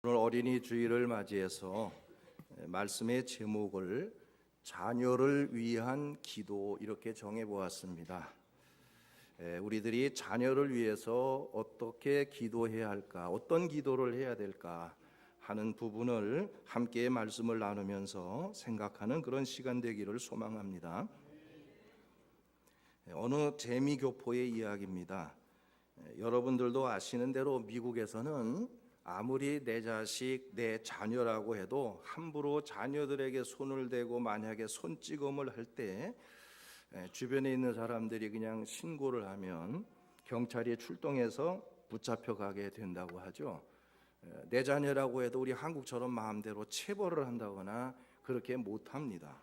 오늘 어린이 주일을 맞이해서 말씀의 제목을 자녀를 위한 기도 이렇게 정해 보았습니다. 우리들이 자녀를 위해서 어떻게 기도해야 할까, 어떤 기도를 해야 될까 하는 부분을 함께 말씀을 나누면서 생각하는 그런 시간 되기를 소망합니다. 어느 재미교포의 이야기입니다. 여러분들도 아시는 대로 미국에서는 아무리 내 자식, 내 자녀라고 해도 함부로 자녀들에게 손을 대고 만약에 손찌검을 할 때 주변에 있는 사람들이 그냥 신고를 하면 경찰이 출동해서 붙잡혀 가게 된다고 하죠. 내 자녀라고 해도 우리 한국처럼 마음대로 체벌을 한다거나 그렇게 못합니다.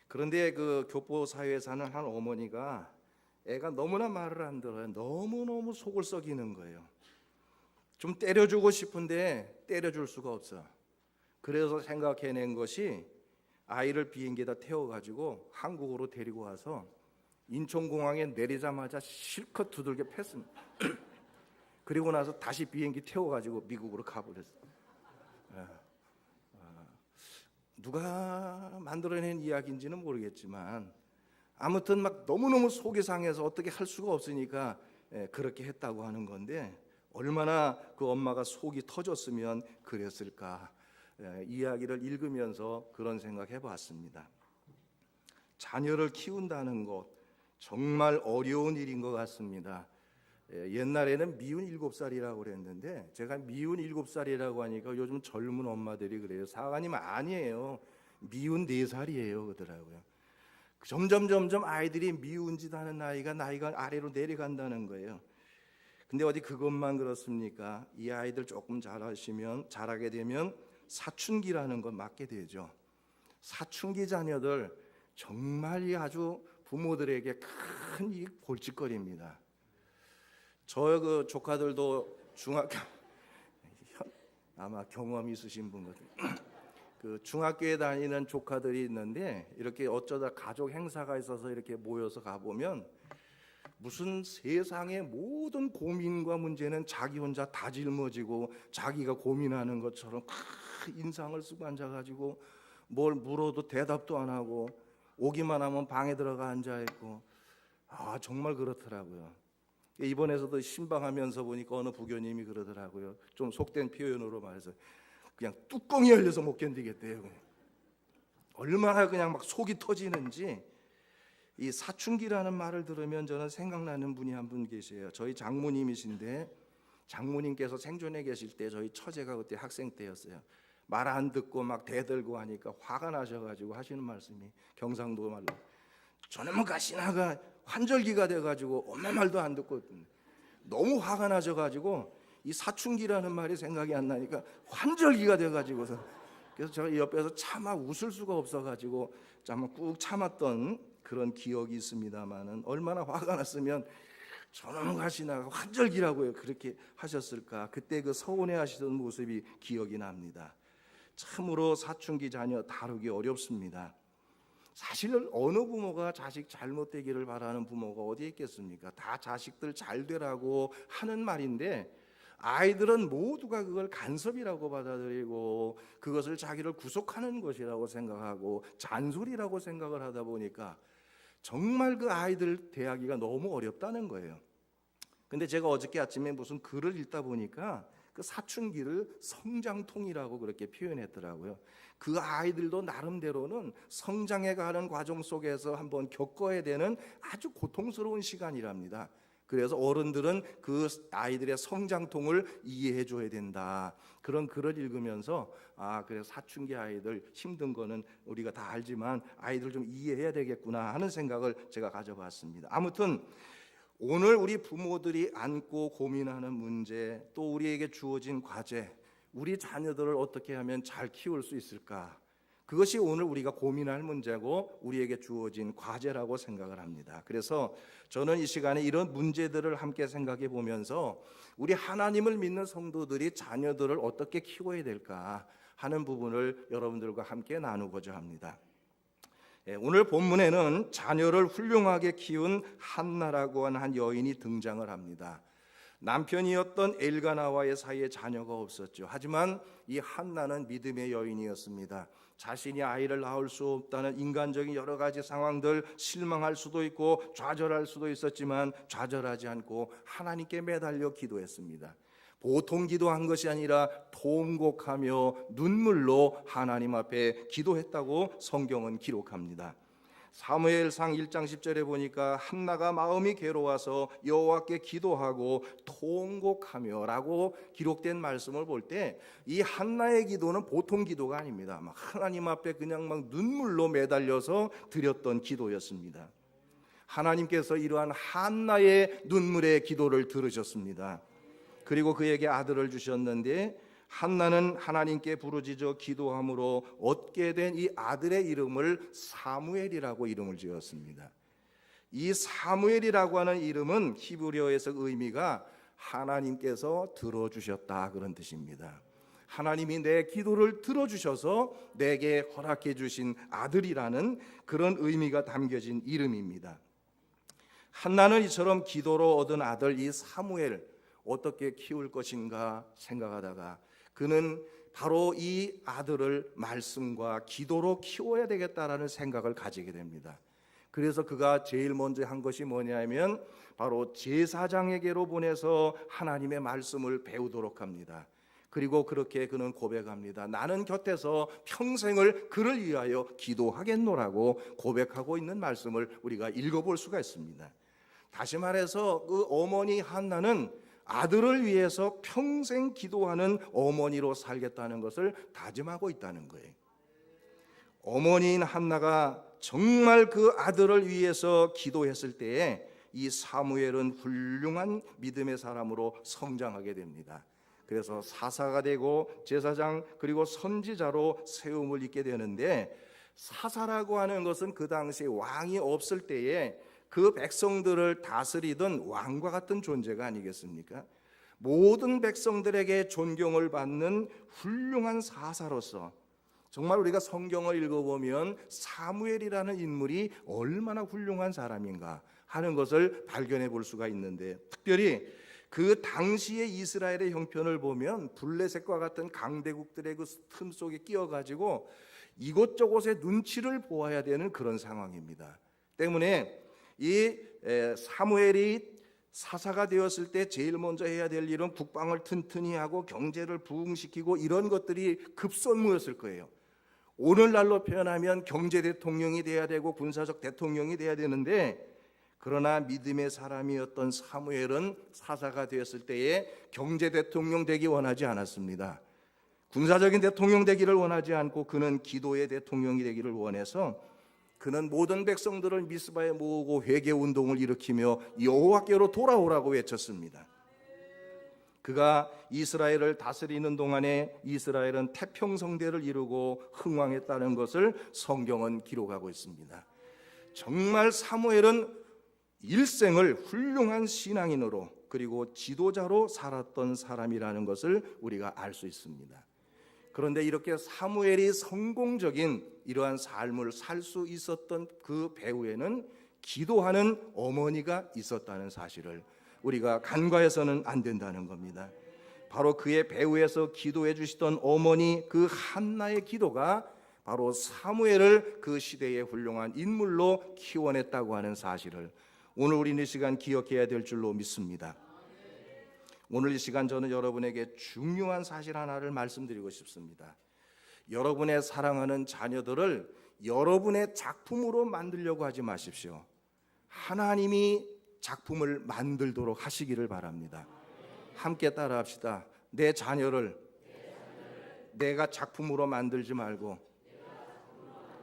그런데 그 교포 사회에 사는 한 어머니가 애가 너무나 말을 안 들어요. 너무너무 속을 썩이는 거예요. 좀 때려주고 싶은데 때려줄 수가 없어. 그래서 생각해낸 것이 아이를 비행기에다 태워가지고 한국으로 데리고 와서 인천공항에 내리자마자 실컷 두들겨 팼습니다. 그리고 나서 다시 비행기 태워가지고 미국으로 가버렸어요. 누가 만들어낸 이야기인지는 모르겠지만 아무튼 막 너무너무 속이 상해서 어떻게 할 수가 없으니까 그렇게 했다고 하는 건데, 얼마나 그 엄마가 속이 터졌으면 그랬을까. 이야기를 읽으면서 그런 생각해 봤습니다. 자녀를 키운다는 것 정말 어려운 일인 것 같습니다. 옛날에는 미운 7살이라고 그랬는데 제가 미운 7살이라고 하니까 요즘 젊은 엄마들이 그래요. 사관님 아니에요, 미운 4살이에요 그러더라고요. 점점 아이들이 미운 짓 하는 나이가 아래로 내려간다는 거예요. 근데 어디 그것만 그렇습니까? 이 아이들 조금 자라게 되면 사춘기라는 걸 맞게 되죠. 사춘기 자녀들 정말 아주 부모들에게 큰 이 골칫거리입니다. 저 그 조카들도 중학교 아마 경험 있으신 분 같아요. 그 중학교에 다니는 조카들이 있는데 이렇게 어쩌다 가족 행사가 있어서 이렇게 모여서 가보면 무슨 세상의 모든 고민과 문제는 자기 혼자 다 짊어지고 자기가 고민하는 것처럼 인상을 쓰고 앉아가지고 뭘 물어도 대답도 안 하고 오기만 하면 방에 들어가 앉아있고, 정말 그렇더라고요. 이번에서도 신방하면서 보니까 어느 부교님이 그러더라고요. 좀 속된 표현으로 말해서 그냥 뚜껑이 열려서 못 견디겠대요. 얼마나 그냥 막 속이 터지는지. 이 사춘기라는 말을 들으면 저는 생각나는 분이 한 분 계세요. 저희 장모님이신데, 장모님께서 생존해 계실 때 저희 처제가 그때 학생 때였어요. 말 안 듣고 막 대들고 하니까 화가 나셔가지고 하시는 말씀이 경상도 말로, 저놈의 가시나가 환절기가 돼가지고 엄마 말도 안 듣고 너무 화가 나셔가지고 이 사춘기라는 말이 생각이 안 나니까 환절기가 돼가지고서, 그래서 제가 옆에서 차마 웃을 수가 없어가지고 꾹 참았던 그런 기억이 있습니다만은, 얼마나 화가 났으면 저놈의 가시나가 환절기라고요 그렇게 하셨을까. 그때 그 서운해하시던 모습이 기억이 납니다. 참으로 사춘기 자녀 다루기 어렵습니다. 사실 어느 부모가 자식 잘못되기를 바라는 부모가 어디 있겠습니까? 다 자식들 잘 되라고 하는 말인데 아이들은 모두가 그걸 간섭이라고 받아들이고 그것을 자기를 구속하는 것이라고 생각하고 잔소리라고 생각을 하다 보니까 정말 그 아이들 대하기가 너무 어렵다는 거예요. 근데 제가 어저께 아침에 무슨 글을 읽다 보니까 그 사춘기를 성장통이라고 그렇게 표현했더라고요. 그 아이들도 나름대로는 성장해 가는 과정 속에서 한번 겪어야 되는 아주 고통스러운 시간이랍니다. 그래서 어른들은 그 아이들의 성장통을 이해해 줘야 된다. 그런 글을 읽으면서 그래서 사춘기 아이들 힘든 거는 우리가 다 알지만 아이들 좀 이해해야 되겠구나 하는 생각을 제가 가져봤습니다. 아무튼 오늘 우리 부모들이 안고 고민하는 문제, 또 우리에게 주어진 과제, 우리 자녀들을 어떻게 하면 잘 키울 수 있을까? 그것이 오늘 우리가 고민할 문제고 우리에게 주어진 과제라고 생각을 합니다. 그래서 저는 이 시간에 이런 문제들을 함께 생각해 보면서 우리 하나님을 믿는 성도들이 자녀들을 어떻게 키워야 될까 하는 부분을 여러분들과 함께 나누고자 합니다. 오늘 본문에는 자녀를 훌륭하게 키운 한나라고 하는 한 여인이 등장을 합니다. 남편이었던 엘가나와의 사이에 자녀가 없었죠. 하지만 이 한나는 믿음의 여인이었습니다. 자신이 아이를 낳을 수 없다는 인간적인 여러 가지 상황들, 실망할 수도 있고 좌절할 수도 있었지만 좌절하지 않고 하나님께 매달려 기도했습니다. 보통 기도한 것이 아니라 통곡하며 눈물로 하나님 앞에 기도했다고 성경은 기록합니다. 사무엘상 1장 10절에 보니까 한나가 마음이 괴로워서 여호와께 기도하고 통곡하며 라고 기록된 말씀을 볼 때 이 한나의 기도는 보통 기도가 아닙니다. 막 하나님 앞에 그냥 막 눈물로 매달려서 드렸던 기도였습니다. 하나님께서 이러한 한나의 눈물의 기도를 들으셨습니다. 그리고 그에게 아들을 주셨는데 한나는 하나님께 부르짖어 기도함으로 얻게 된 이 아들의 이름을 사무엘이라고 이름을 지었습니다. 이 사무엘이라고 하는 이름은 히브리어에서 의미가 하나님께서 들어주셨다 그런 뜻입니다. 하나님이 내 기도를 들어주셔서 내게 허락해 주신 아들이라는 그런 의미가 담겨진 이름입니다. 한나는 이처럼 기도로 얻은 아들 이 사무엘 어떻게 키울 것인가 생각하다가 그는 바로 이 아들을 말씀과 기도로 키워야 되겠다라는 생각을 가지게 됩니다. 그래서 그가 제일 먼저 한 것이 뭐냐면 바로 제사장에게로 보내서 하나님의 말씀을 배우도록 합니다. 그리고 그렇게 그는 고백합니다. 나는 곁에서 평생을 그를 위하여 기도하겠노라고 고백하고 있는 말씀을 우리가 읽어볼 수가 있습니다. 다시 말해서 그 어머니 한나는 아들을 위해서 평생 기도하는 어머니로 살겠다는 것을 다짐하고 있다는 거예요. 어머니인 한나가 정말 그 아들을 위해서 기도했을 때에 이 사무엘은 훌륭한 믿음의 사람으로 성장하게 됩니다. 그래서 사사가 되고 제사장 그리고 선지자로 세움을 입게 되는데, 사사라고 하는 것은 그 당시 왕이 없을 때에 그 백성들을 다스리던 왕과 같은 존재가 아니겠습니까? 모든 백성들에게 존경을 받는 훌륭한 사사로서 정말 우리가 성경을 읽어보면 사무엘이라는 인물이 얼마나 훌륭한 사람인가 하는 것을 발견해 볼 수가 있는데, 특별히 그 당시의 이스라엘의 형편을 보면 블레셋과 같은 강대국들의 그 틈 속에 끼어가지고 이곳저곳에 눈치를 보아야 되는 그런 상황입니다. 때문에 이 사무엘이 사사가 되었을 때 제일 먼저 해야 될 일은 국방을 튼튼히 하고 경제를 부흥시키고 이런 것들이 급선무였을 거예요. 오늘날로 표현하면 경제 대통령이 돼야 되고 군사적 대통령이 돼야 되는데, 그러나 믿음의 사람이었던 사무엘은 사사가 되었을 때에 경제 대통령 되기 원하지 않았습니다. 군사적인 대통령 되기를 원하지 않고 그는 기도의 대통령이 되기를 원해서 그는 모든 백성들을 미스바에 모으고 회개 운동을 일으키며 여호와께로 돌아오라고 외쳤습니다. 그가 이스라엘을 다스리는 동안에 이스라엘은 태평성대를 이루고 흥왕했다는 것을 성경은 기록하고 있습니다. 정말 사무엘은 일생을 훌륭한 신앙인으로 그리고 지도자로 살았던 사람이라는 것을 우리가 알 수 있습니다. 그런데 이렇게 사무엘이 성공적인 이러한 삶을 살 수 있었던 그 배후에는 기도하는 어머니가 있었다는 사실을 우리가 간과해서는 안 된다는 겁니다. 바로 그의 배후에서 기도해 주시던 어머니 그 한나의 기도가 바로 사무엘을 그 시대의 훌륭한 인물로 키워냈다고 하는 사실을 오늘 우리는 이 시간 기억해야 될 줄로 믿습니다. 오늘 이 시간 저는 여러분에게 중요한 사실 하나를 말씀드리고 싶습니다. 여러분의 사랑하는 자녀들을 여러분의 작품으로 만들려고 하지 마십시오. 하나님이 작품을 만들도록 하시기를 바랍니다. 함께 따라합시다. 내 자녀를 내가 작품으로 만들지 말고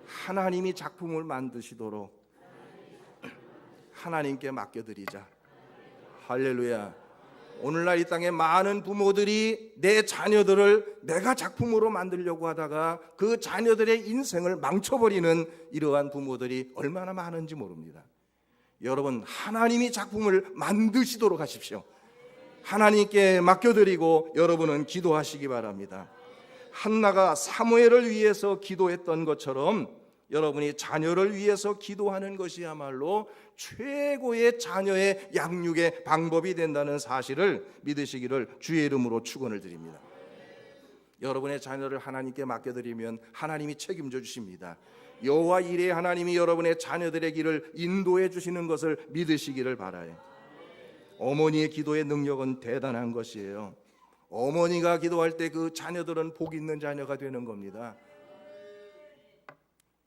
하나님이 작품을 만드시도록 하나님께 맡겨드리자. 할렐루야. 오늘날 이 땅에 많은 부모들이 내 자녀들을 내가 작품으로 만들려고 하다가 그 자녀들의 인생을 망쳐버리는 이러한 부모들이 얼마나 많은지 모릅니다. 여러분, 하나님이 작품을 만드시도록 하십시오. 하나님께 맡겨드리고 여러분은 기도하시기 바랍니다. 한나가 사무엘을 위해서 기도했던 것처럼 여러분이 자녀를 위해서 기도하는 것이야말로 최고의 자녀의 양육의 방법이 된다는 사실을 믿으시기를 주의 이름으로 축원을 드립니다. 여러분의 자녀를 하나님께 맡겨드리면 하나님이 책임져 주십니다. 여호와 이레 하나님이 여러분의 자녀들의 길을 인도해 주시는 것을 믿으시기를 바라요. 어머니의 기도의 능력은 대단한 것이에요. 어머니가 기도할 때 그 자녀들은 복 있는 자녀가 되는 겁니다.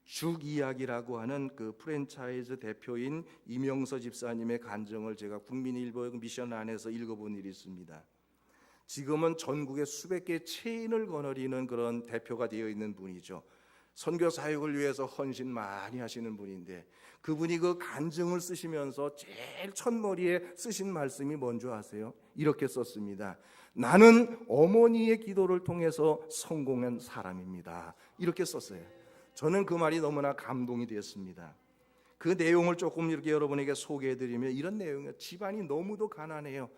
죽이야기라고 하는 그 프랜차이즈 대표인 이명서 집사님의 간증을 제가 국민일보 미션 안에서 읽어본 일이 있습니다. 지금은 전국에 수백 개의 체인을 거느리는 그런 대표가 되어 있는 분이죠. 선교 사역을 위해서 헌신 많이 하시는 분인데, 그분이 그 간증을 쓰시면서 제일 첫머리에 쓰신 말씀이 뭔지 아세요? 이렇게 썼습니다. 나는 어머니의 기도를 통해서 성공한 사람입니다. 이렇게 썼어요. 저는 그 말이 너무나 감동이 되었습니다. 그 내용을 조금 이렇게 여러분에게 소개해드리면 이런 내용이에요. 집안이 너무도 가난해요.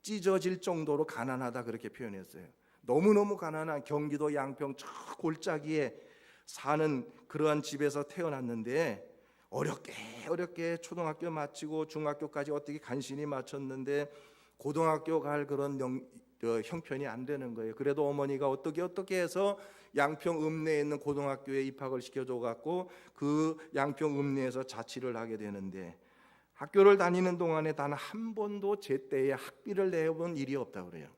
찢어질 정도로 가난하다, 그렇게 표현했어요. 너무너무 가난한 경기도 양평 저 골짜기에 사는 그러한 집에서 태어났는데, 어렵게 초등학교 마치고 중학교까지 어떻게 간신히 마쳤는데 고등학교 갈 그런 형편이 안 되는 거예요. 그래도 어머니가 어떻게 해서 양평 읍내에 있는 고등학교에 입학을 시켜줘 갖고 그 양평 읍내에서 자취를 하게 되는데, 학교를 다니는 동안에 단 한 번도 제때에 학비를 내본 일이 없다고 그래요.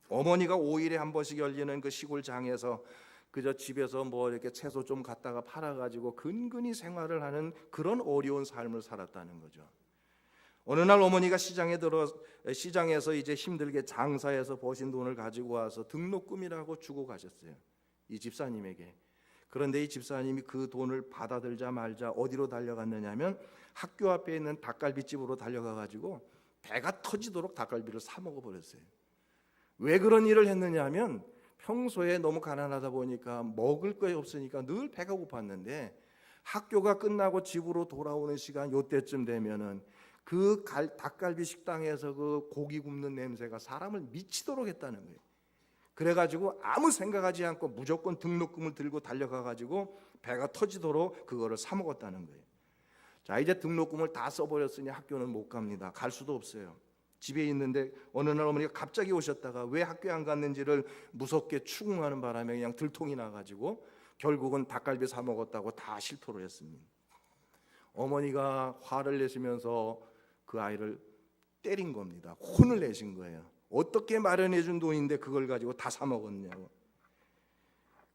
어머니가 5일에 한 번씩 열리는 그 시골장에서 그저 집에서 뭐 이렇게 채소 좀 갖다가 팔아가지고 근근히 생활을 하는 그런 어려운 삶을 살았다는 거죠. 어느 날 어머니가 시장에서 이제 힘들게 장사해서 버신 돈을 가지고 와서 등록금이라고 주고 가셨어요, 이 집사님에게. 그런데 이 집사님이 그 돈을 받아들자 말자 어디로 달려갔느냐면 학교 앞에 있는 닭갈비집으로 달려가가지고 배가 터지도록 닭갈비를 사 먹어버렸어요. 왜 그런 일을 했느냐면 평소에 너무 가난하다 보니까 먹을 거 없으니까 늘 배가 고팠는데, 학교가 끝나고 집으로 돌아오는 시간 요때쯤 되면은 그 닭갈비 식당에서 그 고기 굽는 냄새가 사람을 미치도록 했다는 거예요. 그래가지고 아무 생각하지 않고 무조건 등록금을 들고 달려가가지고 배가 터지도록 그거를 사 먹었다는 거예요. 자, 이제 등록금을 다 써버렸으니 학교는 못 갑니다. 갈 수도 없어요. 집에 있는데 어느 날 어머니가 갑자기 오셨다가 왜 학교에 안 갔는지를 무섭게 추궁하는 바람에 그냥 들통이 나가지고 결국은 닭갈비 사 먹었다고 다 실토를 했습니다. 어머니가 화를 내시면서 그 아이를 때린 겁니다. 혼을 내신 거예요. 어떻게 마련해 준 돈인데 그걸 가지고 다 사 먹었냐고.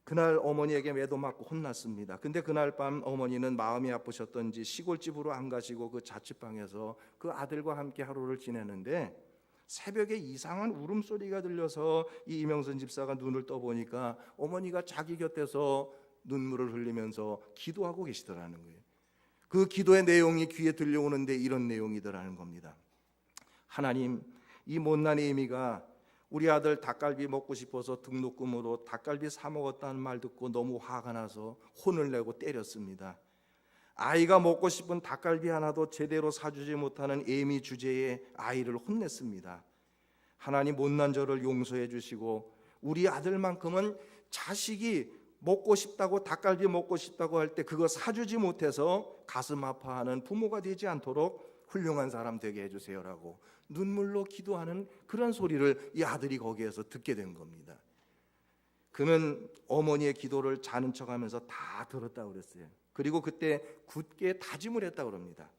그날 어머니에게 매도 맞고 혼났습니다. 근데 그날 밤 어머니는 마음이 아프셨던지 시골집으로 안 가시고 그 자취방에서 그 아들과 함께 하루를 지내는데, 새벽에 이상한 울음소리가 들려서 이 이명선 집사가 눈을 떠보니까 어머니가 자기 곁에서 눈물을 흘리면서 기도하고 계시더라는 거예요. 그 기도의 내용이 귀에 들려오는데 이런 내용이더라는 겁니다. 하나님, 이 못난 애미가 우리 아들 닭갈비 먹고 싶어서 등록금으로 닭갈비 사 먹었다는 말 듣고 너무 화가 나서 혼을 내고 때렸습니다. 아이가 먹고 싶은 닭갈비 하나도 제대로 사주지 못하는 애미 주제에 아이를 혼냈습니다. 하나님, 못난 저를 용서해 주시고 우리 아들만큼은 자식이 먹고 싶다고 닭갈비 먹고 싶다고 할 때 그거 사주지 못해서 가슴 아파하는 부모가 되지 않도록 훌륭한 사람 되게 해주세요라고 눈물로 기도하는 그런 소리를 이 아들이 거기에서 듣게 된 겁니다. 그는 어머니의 기도를 자는 척하면서 다 들었다고 그랬어요. 그리고 그때 굳게 다짐을 했다고 합니다.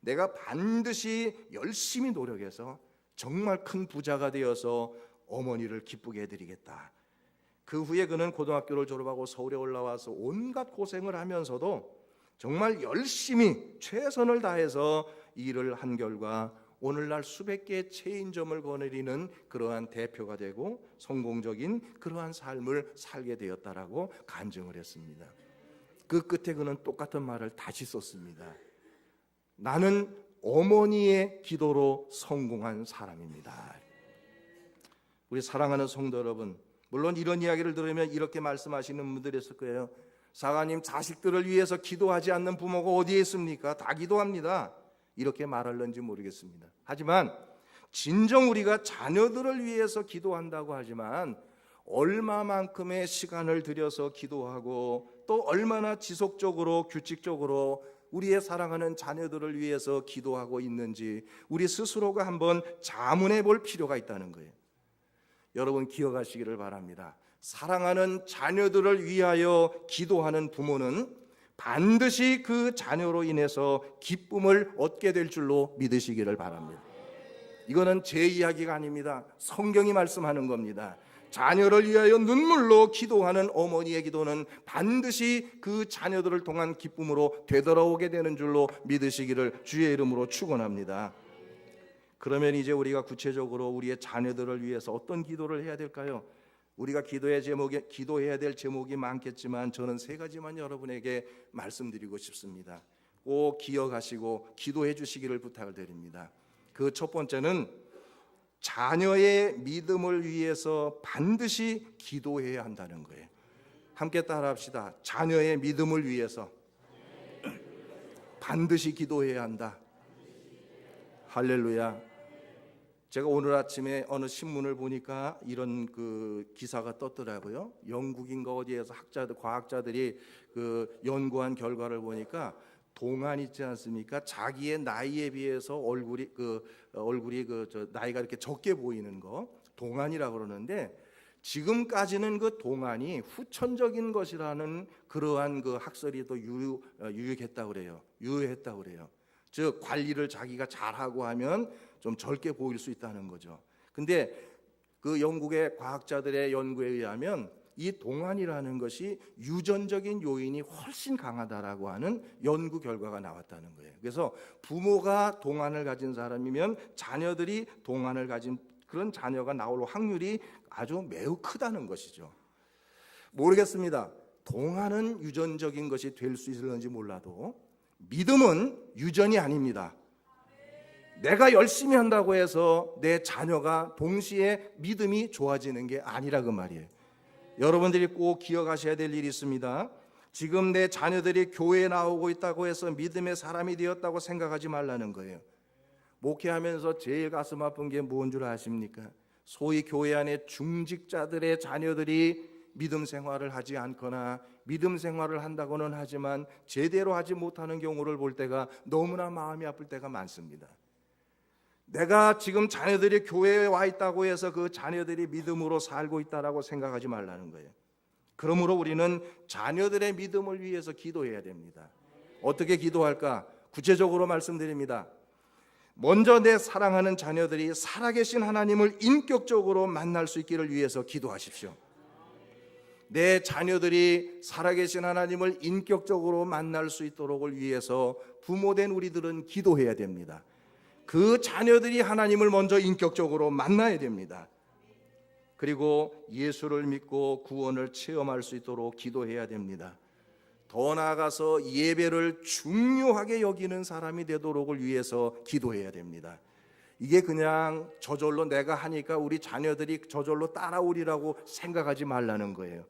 내가 반드시 열심히 노력해서 정말 큰 부자가 되어서 어머니를 기쁘게 해드리겠다. 그 후에 그는 고등학교를 졸업하고 서울에 올라와서 온갖 고생을 하면서도 정말 열심히 최선을 다해서 일을 한 결과 오늘날 수백 개의 체인점을 거느리는 그러한 대표가 되고 성공적인 그러한 삶을 살게 되었다라고 간증을 했습니다. 그 끝에 그는 똑같은 말을 다시 썼습니다. 나는 어머니의 기도로 성공한 사람입니다. 우리 사랑하는 성도 여러분, 물론 이런 이야기를 들으면 이렇게 말씀하시는 분들이 있을 거예요. 사관님, 자식들을 위해서 기도하지 않는 부모가 어디에 있습니까? 다 기도합니다. 이렇게 말할는지 모르겠습니다. 하지만 진정 우리가 자녀들을 위해서 기도한다고 하지만 얼마만큼의 시간을 들여서 기도하고 또 얼마나 지속적으로 규칙적으로 우리의 사랑하는 자녀들을 위해서 기도하고 있는지 우리 스스로가 한번 자문해 볼 필요가 있다는 거예요. 여러분 기억하시기를 바랍니다. 사랑하는 자녀들을 위하여 기도하는 부모는 반드시 그 자녀로 인해서 기쁨을 얻게 될 줄로 믿으시기를 바랍니다. 이거는 제 이야기가 아닙니다. 성경이 말씀하는 겁니다. 자녀를 위하여 눈물로 기도하는 어머니의 기도는 반드시 그 자녀들을 통한 기쁨으로 되돌아오게 되는 줄로 믿으시기를 주의 이름으로 축원합니다. 그러면 이제 우리가 구체적으로 우리의 자녀들을 위해서 어떤 기도를 해야 될까요? 우리가 기도해야 될 제목이 많겠지만 저는 세 가지만 여러분에게 말씀드리고 싶습니다. 꼭 기억하시고 기도해 주시기를 부탁을 드립니다. 그 첫 번째는 자녀의 믿음을 위해서 반드시 기도해야 한다는 거예요. 함께 따라합시다. 자녀의 믿음을 위해서 반드시 기도해야 한다. 할렐루야. 제가 오늘 아침에 어느 신문을 보니까 이런 그 기사가 떴더라고요. 영국인가 어디에서 과학자들이 그 연구한 결과를 보니까 동안 있지 않습니까? 자기의 나이에 비해서 얼굴이 나이가 이렇게 적게 보이는 거 동안이라고 그러는데, 지금까지는 그 동안이 후천적인 것이라는 그러한 그 학설이 또 유효했다고 그래요. 즉 관리를 자기가 잘하고 하면 좀 젊게 보일 수 있다는 거죠. 근데 그 영국의 과학자들의 연구에 의하면 이 동안이라는 것이 유전적인 요인이 훨씬 강하다라고 하는 연구 결과가 나왔다는 거예요. 그래서 부모가 동안을 가진 사람이면 자녀들이 동안을 가진 그런 자녀가 나올 확률이 아주 매우 크다는 것이죠. 모르겠습니다. 동안은 유전적인 것이 될 수 있을는지 몰라도 믿음은 유전이 아닙니다. 내가 열심히 한다고 해서 내 자녀가 동시에 믿음이 좋아지는 게 아니라 그 말이에요. 여러분들이 꼭 기억하셔야 될 일이 있습니다. 지금 내 자녀들이 교회에 나오고 있다고 해서 믿음의 사람이 되었다고 생각하지 말라는 거예요. 목회하면서 제일 가슴 아픈 게 뭔 줄 아십니까? 소위 교회 안에 중직자들의 자녀들이 믿음 생활을 하지 않거나 믿음 생활을 한다고는 하지만 제대로 하지 못하는 경우를 볼 때가 너무나 마음이 아플 때가 많습니다. 내가 지금 자녀들이 교회에 와 있다고 해서 그 자녀들이 믿음으로 살고 있다라고 생각하지 말라는 거예요. 그러므로 우리는 자녀들의 믿음을 위해서 기도해야 됩니다. 어떻게 기도할까? 구체적으로 말씀드립니다. 먼저 내 사랑하는 자녀들이 살아계신 하나님을 인격적으로 만날 수 있기를 위해서 기도하십시오. 내 자녀들이 살아계신 하나님을 인격적으로 만날 수 있도록을 위해서 부모된 우리들은 기도해야 됩니다. 그 자녀들이 하나님을 먼저 인격적으로 만나야 됩니다. 그리고 예수를 믿고 구원을 체험할 수 있도록 기도해야 됩니다. 더 나아가서 예배를 중요하게 여기는 사람이 되도록을 위해서 기도해야 됩니다. 이게 그냥 저절로 내가 하니까 우리 자녀들이 저절로 따라오리라고 생각하지 말라는 거예요.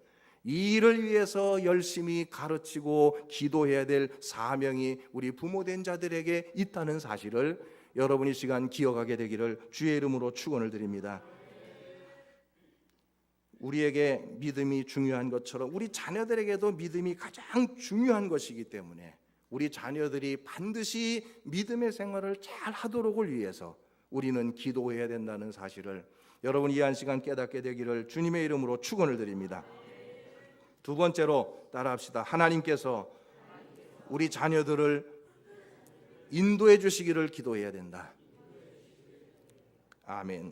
이 일을 위해서 열심히 가르치고 기도해야 될 사명이 우리 부모된 자들에게 있다는 사실을 여러분 이 시간 기억하게 되기를 주의 이름으로 축원을 드립니다. 우리에게 믿음이 중요한 것처럼 우리 자녀들에게도 믿음이 가장 중요한 것이기 때문에 우리 자녀들이 반드시 믿음의 생활을 잘 하도록을 위해서 우리는 기도해야 된다는 사실을 여러분 이 한 시간 깨닫게 되기를 주님의 이름으로 축원을 드립니다. 두 번째로 따라합시다. 하나님께서 우리 자녀들을 인도해 주시기를 기도해야 된다. 아멘.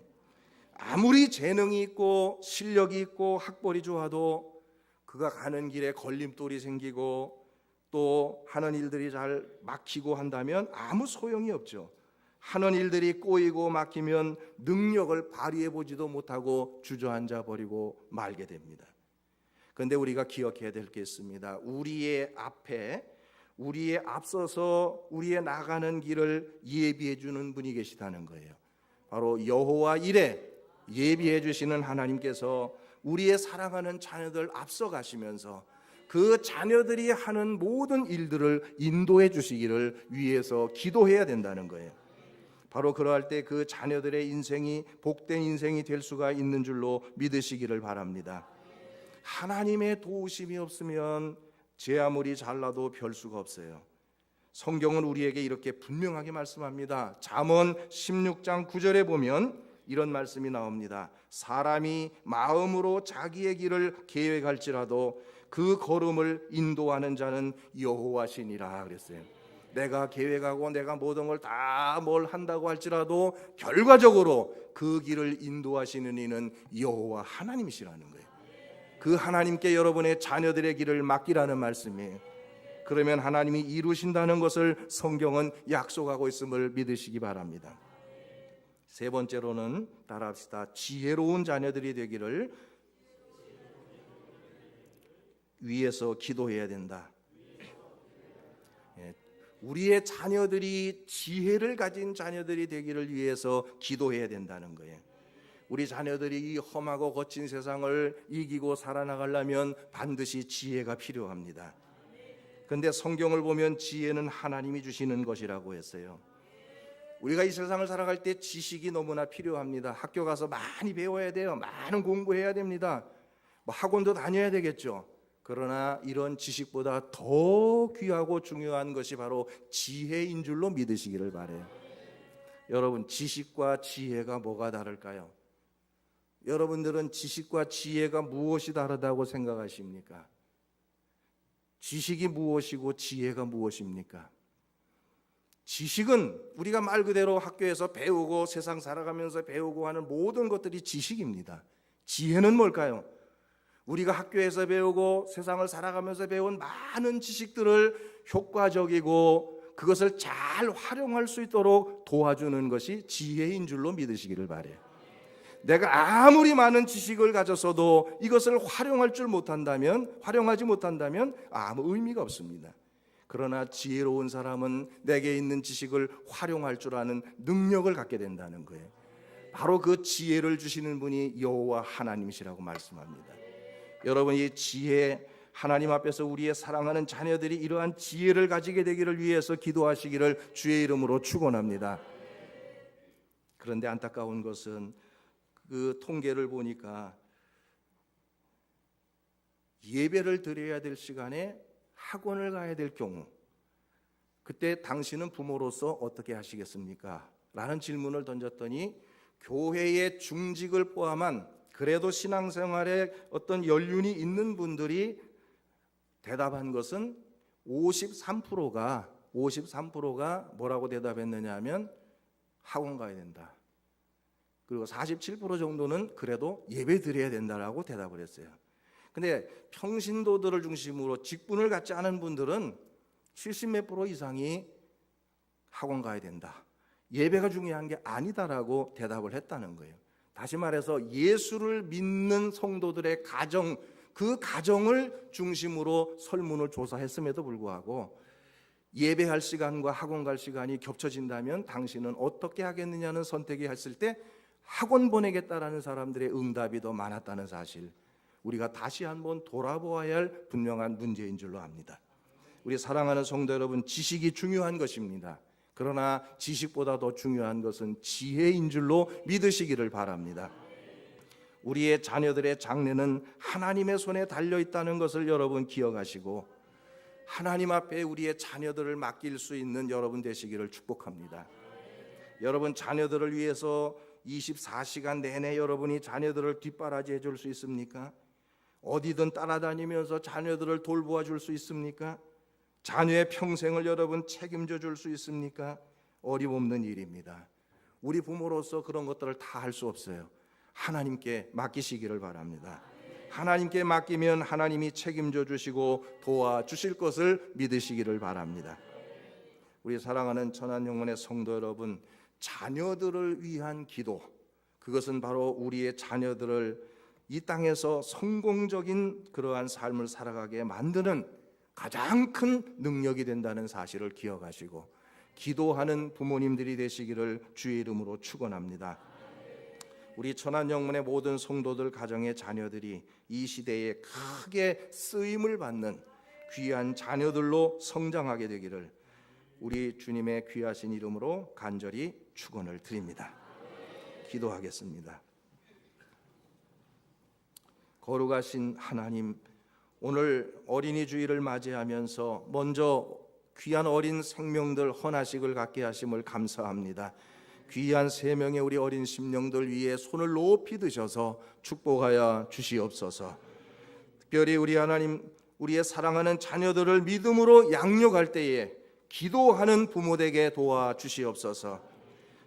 아무리 재능이 있고 실력이 있고 학벌이 좋아도 그가 가는 길에 걸림돌이 생기고 또 하는 일들이 잘 막히고 한다면 아무 소용이 없죠. 하는 일들이 꼬이고 막히면 능력을 발휘해 보지도 못하고 주저앉아 버리고 말게 됩니다. 그런데 우리가 기억해야 될 게 있습니다. 우리의 앞서서 우리의 나가는 길을 예비해 주는 분이 계시다는 거예요. 바로 여호와 이레 예비해 주시는 하나님께서 우리의 사랑하는 자녀들 앞서 가시면서 그 자녀들이 하는 모든 일들을 인도해 주시기를 위해서 기도해야 된다는 거예요. 바로 그러할 때 그 자녀들의 인생이 복된 인생이 될 수가 있는 줄로 믿으시기를 바랍니다. 하나님의 도우심이 없으면 제 아무리 잘나도 별 수가 없어요. 성경은 우리에게 이렇게 분명하게 말씀합니다. 잠언 16장 9절에 보면 이런 말씀이 나옵니다. 사람이 마음으로 자기의 길을 계획할지라도 그 걸음을 인도하는 자는 여호와시니라 그랬어요. 내가 계획하고 내가 모든 걸 다 뭘 한다고 할지라도 결과적으로 그 길을 인도하시는 이는 여호와 하나님이시라는 거예요. 그 하나님께 여러분의 자녀들의 길을 맡기라는 말씀이에요. 그러면 하나님이 이루신다는 것을 성경은 약속하고 있음을 믿으시기 바랍니다. 세 번째로는 따라합시다. 지혜로운 자녀들이 되기를 위해서 기도해야 된다. 우리의 자녀들이 지혜를 가진 자녀들이 되기를 위해서 기도해야 된다는 거예요. 우리 자녀들이 이 험하고 거친 세상을 이기고 살아나가려면 반드시 지혜가 필요합니다. 그런데 성경을 보면 지혜는 하나님이 주시는 것이라고 했어요. 우리가 이 세상을 살아갈 때 지식이 너무나 필요합니다. 학교 가서 많이 배워야 돼요. 많은 공부해야 됩니다. 학원도 다녀야 되겠죠. 그러나 이런 지식보다 더 귀하고 중요한 것이 바로 지혜인 줄로 믿으시기를 바라요. 여러분, 지식과 지혜가 뭐가 다를까요? 여러분들은 지식과 지혜가 무엇이 다르다고 생각하십니까? 지식이 무엇이고 지혜가 무엇입니까? 지식은 우리가 말 그대로 학교에서 배우고 세상 살아가면서 배우고 하는 모든 것들이 지식입니다. 지혜는 뭘까요? 우리가 학교에서 배우고 세상을 살아가면서 배운 많은 지식들을 효과적이고 그것을 잘 활용할 수 있도록 도와주는 것이 지혜인 줄로 믿으시기를 바라요. 내가 아무리 많은 지식을 가졌어도 이것을 활용하지 못한다면 아무 의미가 없습니다. 그러나 지혜로운 사람은 내게 있는 지식을 활용할 줄 아는 능력을 갖게 된다는 거예요. 바로 그 지혜를 주시는 분이 여호와 하나님이시라고 말씀합니다. 여러분, 이 지혜, 하나님 앞에서 우리의 사랑하는 자녀들이 이러한 지혜를 가지게 되기를 위해서 기도하시기를 주의 이름으로 축원합니다. 그런데 안타까운 것은 그 통계를 보니까 예배를 드려야 될 시간에 학원을 가야 될 경우, 그때 당신은 부모로서 어떻게 하시겠습니까? 라는 질문을 던졌더니 교회의 중직을 포함한 그래도 신앙생활에 어떤 연륜이 있는 분들이 대답한 것은 53%가 뭐라고 대답했느냐 하면 학원 가야 된다. 그리고 47% 정도는 그래도 예배 드려야 된다라고 대답을 했어요. 근데 평신도들을 중심으로 직분을 갖지 않은 분들은 70몇 % 이상이 학원 가야 된다. 예배가 중요한 게 아니다라고 대답을 했다는 거예요. 다시 말해서 예수를 믿는 성도들의 가정, 그 가정을 중심으로 설문을 조사했음에도 불구하고 예배할 시간과 학원 갈 시간이 겹쳐진다면 당신은 어떻게 하겠느냐는 선택이 했을 때 학원 보내겠다라는 사람들의 응답이 더 많았다는 사실, 우리가 다시 한번 돌아보아야 할 분명한 문제인 줄로 압니다. 우리 사랑하는 성도 여러분, 지식이 중요한 것입니다. 그러나 지식보다 더 중요한 것은 지혜인 줄로 믿으시기를 바랍니다. 우리의 자녀들의 장래는 하나님의 손에 달려 있다는 것을 여러분 기억하시고 하나님 앞에 우리의 자녀들을 맡길 수 있는 여러분 되시기를 축복합니다. 여러분, 자녀들을 위해서 24시간 내내 여러분이 자녀들을 뒷바라지해 줄 수 있습니까? 어디든 따라다니면서 자녀들을 돌보아 줄 수 있습니까? 자녀의 평생을 여러분 책임져 줄 수 있습니까? 어림없는 일입니다. 우리 부모로서 그런 것들을 다 할 수 없어요. 하나님께 맡기시기를 바랍니다. 하나님께 맡기면 하나님이 책임져 주시고 도와주실 것을 믿으시기를 바랍니다. 우리 사랑하는 천한 영혼의 성도 여러분, 자녀들을 위한 기도, 그것은 바로 우리의 자녀들을 이 땅에서 성공적인 그러한 삶을 살아가게 만드는 가장 큰 능력이 된다는 사실을 기억하시고 기도하는 부모님들이 되시기를 주의 이름으로 축원합니다. 우리 천한 영문의 모든 성도들 가정의 자녀들이 이 시대에 크게 쓰임을 받는 귀한 자녀들로 성장하게 되기를 우리 주님의 귀하신 이름으로 간절히 축원을 드립니다. 기도하겠습니다. 거룩하신 하나님, 오늘 어린이 주일을 맞이하면서 먼저 귀한 어린 생명들 헌화식을 갖게 하심을 감사합니다. 귀한 세 명의 우리 어린 심령들 위에 손을 높이 드셔서 축복하여 주시옵소서. 특별히 우리 하나님, 우리의 사랑하는 자녀들을 믿음으로 양육할 때에 기도하는 부모되게 도와주시옵소서.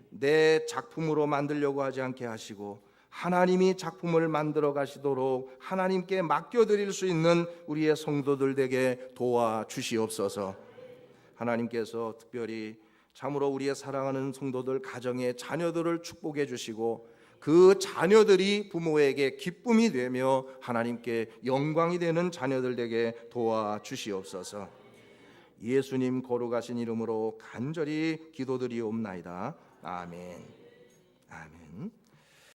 내 작품으로 만들려고 하지 않게 하시고 하나님이 작품을 만들어 가시도록 하나님께 맡겨드릴 수 있는 우리의 성도들 되게 도와주시옵소서. 하나님께서 특별히 참으로 우리의 사랑하는 성도들 가정의 자녀들을 축복해 주시고 그 자녀들이 부모에게 기쁨이 되며 하나님께 영광이 되는 자녀들 되게 도와주시옵소서. 예수님 거룩하신 이름으로 간절히 기도드리옵나이다. 아멘. 아멘.